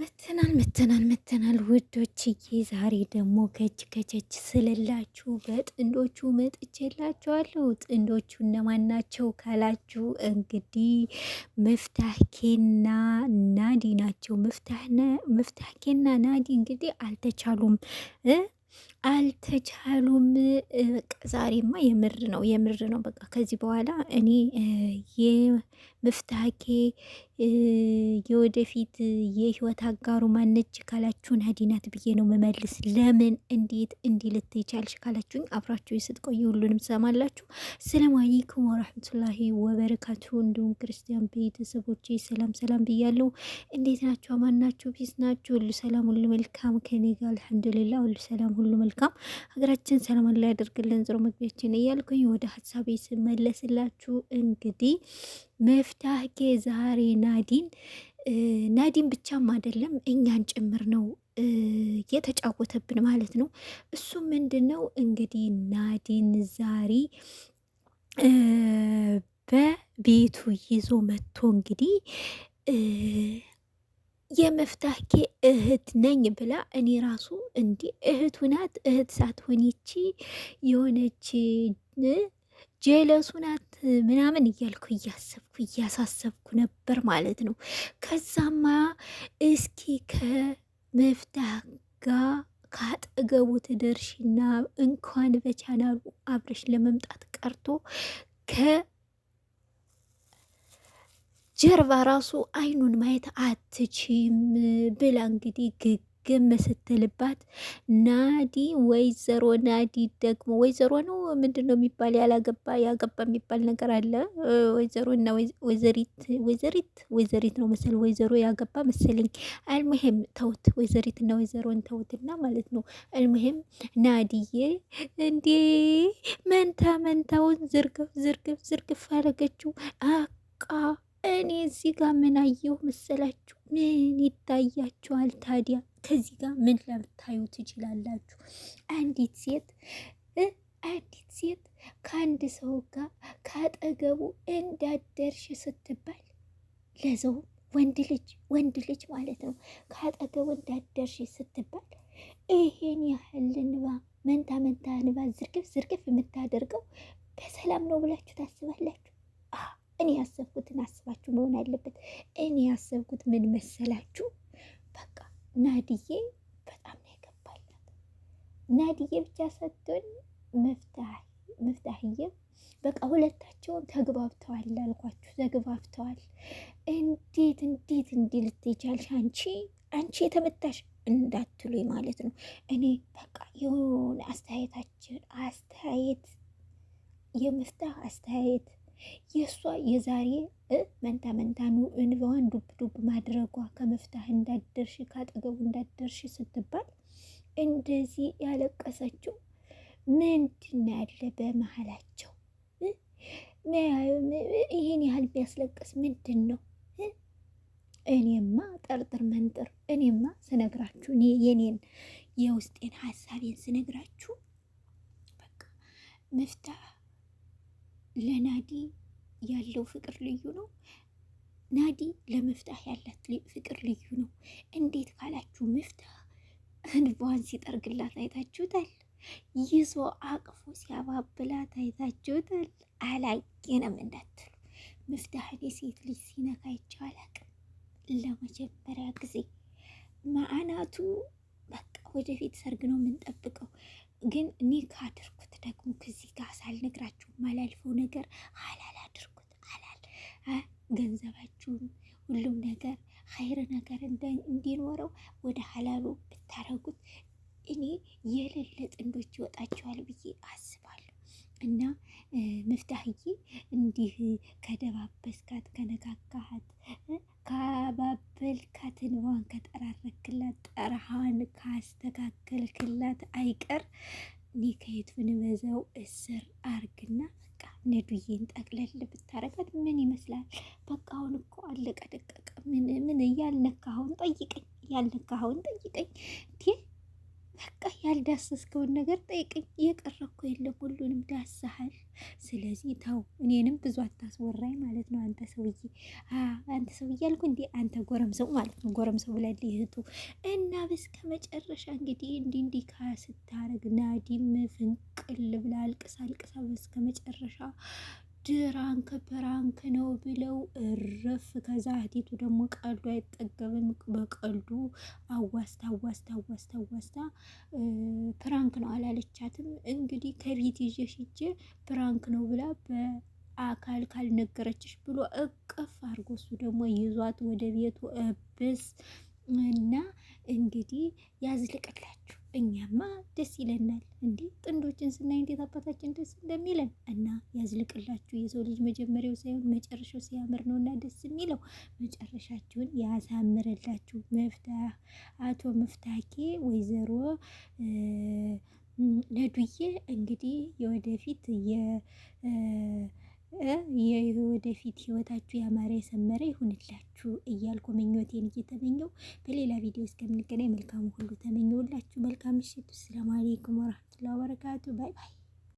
መተናል ውዶችዬ። ዛሬ ደግሞ ከቸች ስለላችሁ በጥንዶቹ መጥቼላችኋለሁ። ጥንዶቹ እነማን ናቸው ካላችሁ እንግዲህ መፍታሄና ናዲ ናቸው። መፍታሄና ናዲ እንግዲህ አልተቻሉም። ዛሬማ የምር ነው። በቃ ከዚህ በኋላ እኔ የመፍታሄ የወደፊት የህይወት አጋሩ ማነች ካላችሁን ናዲ ናት ብዬ ነው መመልስ። ለምን እንዴት እንዲህ ልትይ ቻልሽ ካላችሁኝ አብራችሁ ስትቆዩ ሁሉንም ትሰማላችሁ። ሰላም አለይኩም ወራህመቱላሂ ወበረካቱ። እንዲሁም ክርስቲያን ቤተሰቦቼ ሰላም ብያለሁ። እንዴት ናችሁ? አማን ናችሁ? ፒስ ናችሁ? ሁሉ ሰላም ሁሉ መልካም ከኔ ጋር አልሐምዱሊላህ ሁሉ ሰላም ሁሉ መልካም። ሀገራችን ሰላም አላህ ያደርግልን። ጥሩ መግቢያችን እያልኩኝ ወደ ሀሳቤ ስመለስላችሁ እንግዲህ መፍታሄ ዛሬ ናዲን ብቻም አይደለም እኛን ጭምር ነው የተጫወተብን ማለት ነው። እሱ ምንድን ነው እንግዲህ ናዲን ዛሬ በቤቱ ይዞ መጥቶ እንግዲህ የመፍታሄ እህት ነኝ ብላ እኔ ራሱ እንዲህ እህቱ ናት። እህት ሳትሆን ይቺ የሆነች ጀለሱ ናት ምናምን እያልኩ እያሳሰብኩ ነበር ማለት ነው። ከዛማ እስኪ ከመፍታሄ ጋር ካጠገቡ ትደርሽና እንኳን በቻናሉ አብረሽ ለመምጣት ቀርቶ ጀርባ ራሱ አይኑን ማየት አትችም ብላ እንግዲህ ግግም ስትልባት ናዲ ወይዘሮ ናዲ ደግሞ ወይዘሮ ነው ምንድን ነው የሚባል ያገባ የሚባል ነገር አለ። ወይዘሮ እና ወይዘሪት ነው መሰል ወይዘሮ ያገባ መሰለኝ። አልሙሄም ተውት፣ ወይዘሪት እና ወይዘሮን ተውትና ማለት ነው። አልሙሄም ናዲዬ እንዴ መንታውን ዝርግፍ አረገችው አቃ። እኔ እዚህ ጋር ምን አየሁ መሰላችሁ? ምን ይታያችኋል ታዲያ? ከዚህ ጋር ምን ለምታዩ ትችላላችሁ? አንዲት ሴት ከአንድ ሰው ጋር ካጠገቡ እንዳደርሽ ስትባል፣ ለዘው ወንድ ልጅ ማለት ነው። ካጠገቡ እንዳደርሽ ስትባል ይሄን ያህል እንባ መንታ እንባ ዝርግፍ የምታደርገው በሰላም ነው ብላችሁ ታስባላችሁ? እኔ ያሰብኩትን አስባችሁ መሆን አለበት። እኔ ያሰብኩት ምን መሰላችሁ? በቃ ናዲዬ በጣም ነው የገባላት። ናዲዬ ብቻ ሰጥቶን መፍታሄዬ በቃ ሁለታቸውን ተግባብተዋል አልኳችሁ፣ ተግባብተዋል። እንዴት እንዲህ ልትይቻልሽ አንቺ የተመታሽ እንዳትሉኝ ማለት ነው። እኔ በቃ የሆነ አስተያየት የመፍታሄ አስተያየት የእሷ የዛሬ መንታ እንባዋን ዱብ ማድረጓ ከመፍታሄ እንዳደርሽ ካጠገቡ እንዳደርሽ ስትባል እንደዚህ ያለቀሰችው ምንድን ያለ በመሀላቸው? ይህን ያህል ቢያስለቅስ ምንድን ነው? እኔማ ጠርጥር መንጥር እኔማ ስነግራችሁ የኔን የውስጤን ሀሳቤን ስነግራችሁ በቃ መፍታሄ ለናዲ ያለው ፍቅር ልዩ ነው። ናዲ ለመፍታሄ ያላት ፍቅር ልዩ ነው። እንዴት ካላችሁ መፍታሄ እንባዋን ሲጠርግላት አይታችሁታል። ይዞ አቅፎ ሲያባብላት አይታችሁታል። አላየንም እንዳትሉ፣ መፍታሄ የሴት ልጅ ሲነካ አይቼው አላቅም። ለመጀመሪያ ጊዜ ማዕናቱ በቃ ወደፊት ሰርግ ነው የምንጠብቀው። ግን ኒካ አድርጉት ደግሞ ከዚህ ጋር ሳልነግራችሁ ማላልፈው ነገር ሀላል አድርጉት። ሀላል ገንዘባችሁን ሁሉም ነገር ኸይር ነገር እንዲኖረው ወደ ሀላሉ ብታረጉት እኔ የሌለ ጥንዶች ይወጣቸዋል ብዬ አስባለሁ። እና መፍታሄዬ እንዲህ ከደባበስካት፣ ከነካካሃት፣ ካባበልካት፣ እንባዋን ከጠራረክላት፣ ጠረሃን ካስተካከልክላት አይቀር ኒካይቱን በዛው እስር አርግና በቃ ነዱዬን ጠቅለል ብታረጋት ምን ይመስላል? በቃ አሁን እኮ አለቀ ደቀቀ። ምን ያልነካኸውን ጠይቀኝ። በቃ ያልዳሰስከውን ነገር ጠይቀኝ፣ የቀረ እኮ የለም ሁሉንም ዳሰሃል። ስለዚህ ተው፣ እኔንም ብዙ አታስወራኝ ማለት ነው። አንተ ሰውዬ አንተ ሰውዬ አልኩ እንዴ? አንተ ጎረምሰው ማለት ነው። ጎረምሰው ብላለች እህቱ እና በስከ መጨረሻ እንግዲህ እንዲህ ስታረግ ናዲም ፍንቅል ብላ አልቅሳ አልቅሳ በስከ መጨረሻ ፕራንክ ነው ብለው እረፍ። ከዛ እህቲቱ ደግሞ ቀልዱ አይጠገብም። በቀልዱ አዋስታ ፕራንክ ነው አላለቻትም። እንግዲህ ከቤት ይዤሽ ሂጄ ፕራንክ ነው ብላ በአካል ካልነገረችሽ ብሎ እቅፍ አድርጎ እሱ ደግሞ ይዟት ወደ ቤቱ እብስ እና እንግዲህ ያዝልቅላችሁ። እኛማ ደስ ይለናል እንዲህ ጥንዶችን ስናይ እንዴት አባታችን ደስ እንደሚለን እና ያዝልቅላችሁ። የሰው ልጅ መጀመሪያው ሳይሆን መጨረሻው ሲያምር ነው እና ደስ የሚለው። መጨረሻችሁን ያሳምርላችሁ። አቶ መፍታኬ ወይዘሮ ነዱዬ እንግዲህ የወደፊት ህይወታችሁ ያማረ የሰመረ ይሁንላችሁ እያልኩ ምኞቴን እየተመኘው በሌላ ቪዲዮ እስከምንገናኝ መልካሙ ሁሉ ተመኘውላችሁ። መልካም ምሽት። ሰላም አለይኩም ወራህመቱላሂ ወበረካቱ። ባይ ባይ።